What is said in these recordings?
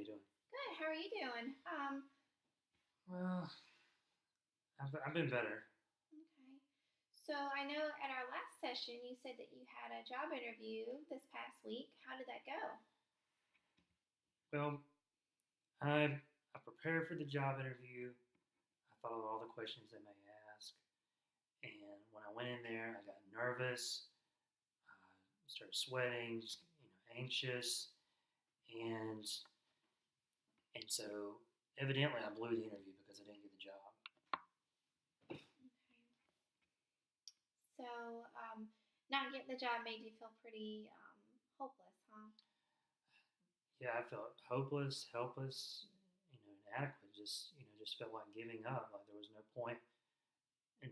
How you doing? Good. How are you doing? Well, I've been better. Okay. So I know at our last session you said that you had a job interview this past week. How did that go? Well, I prepared for the job interview. I thought of all the questions they may ask, and when I went in there, I got nervous. I started sweating, just anxious, and and so evidently I blew the interview because I didn't get the job. Okay. So not getting the job made you feel pretty hopeless, huh? Yeah, I felt hopeless, helpless, inadequate. Just felt like giving up. Like there was no point in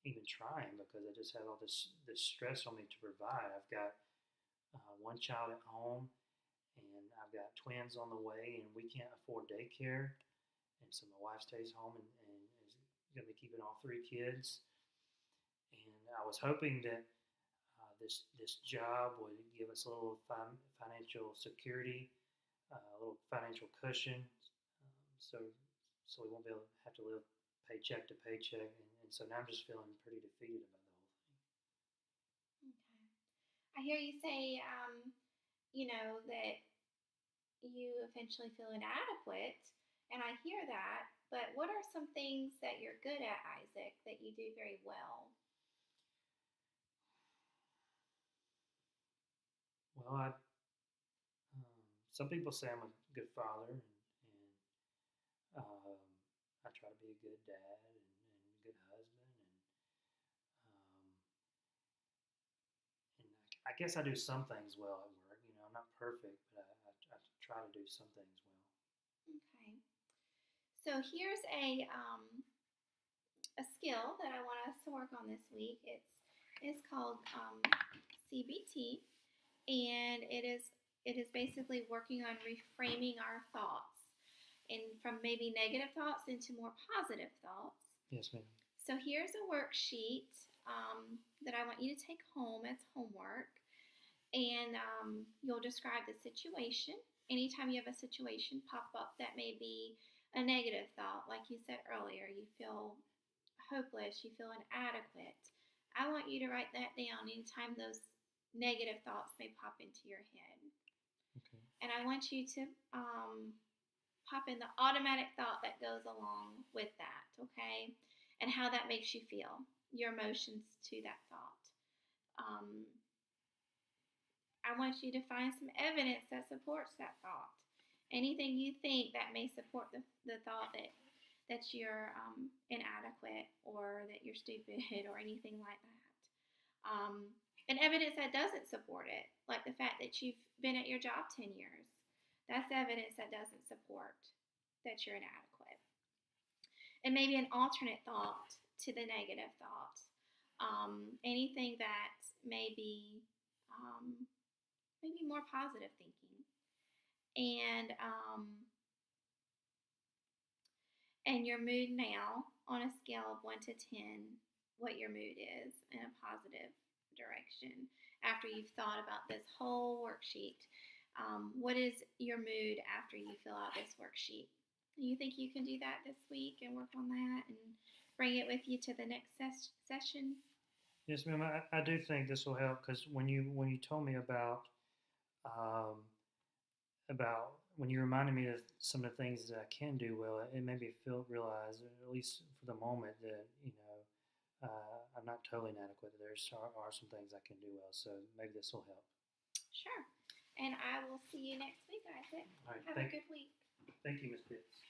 even trying because I just had all this stress on me to provide. I've got one child at home, and I've got twins on the way, and we can't afford daycare, and so my wife stays home and is going to be keeping all three kids. And I was hoping that this job would give us a little financial security, a little financial cushion, so we won't be able to have to live paycheck to paycheck. And so now I'm just feeling pretty defeated about the whole thing. Okay. I hear you say, that you eventually feel inadequate, and I hear that. But what are some things that you're good at, Isaac, that you do very well? Well, some people say I'm a good father, and I try to be a good dad and a good husband, um, and I guess I do some things well at work. I'm not perfect, but I try to do some things well. Okay. So here's a skill that I want us to work on this week. It's called CBT, and it is basically working on reframing our thoughts and from maybe negative thoughts into more positive thoughts. Yes, ma'am. So here's a worksheet that I want you to take home as homework, and you'll describe the situation. Anytime you have a situation pop up that may be a negative thought, like you said earlier, you feel hopeless, you feel inadequate. I want you to write that down anytime those negative thoughts may pop into your head. Okay. And I want you to pop in the automatic thought that goes along with that, okay? And how that makes you feel, your emotions to that thought. Um, I want you to find some evidence that supports that thought. Anything you think that may support the thought that you're inadequate or that you're stupid or anything like that. And evidence that doesn't support it, like the fact that you've been at your job 10 years. That's evidence that doesn't support that you're inadequate. And maybe an alternate thought to the negative thought. Anything that may be maybe more positive thinking. And your mood now on a scale of 1 to 10, what your mood is in a positive direction after you've thought about this whole worksheet. What is your mood after you fill out this worksheet? You think you can do that this week and work on that and bring it with you to the next session? Yes, ma'am. I do think this will help because when you told me um, about when you reminded me of some of the things that I can do well, it made me realize, at least for the moment, that I'm not totally inadequate. There are some things I can do well, so maybe this will help. Sure. And I will see you next week, Isaac. All right. Have a good week. Thank you, Ms. Pitts.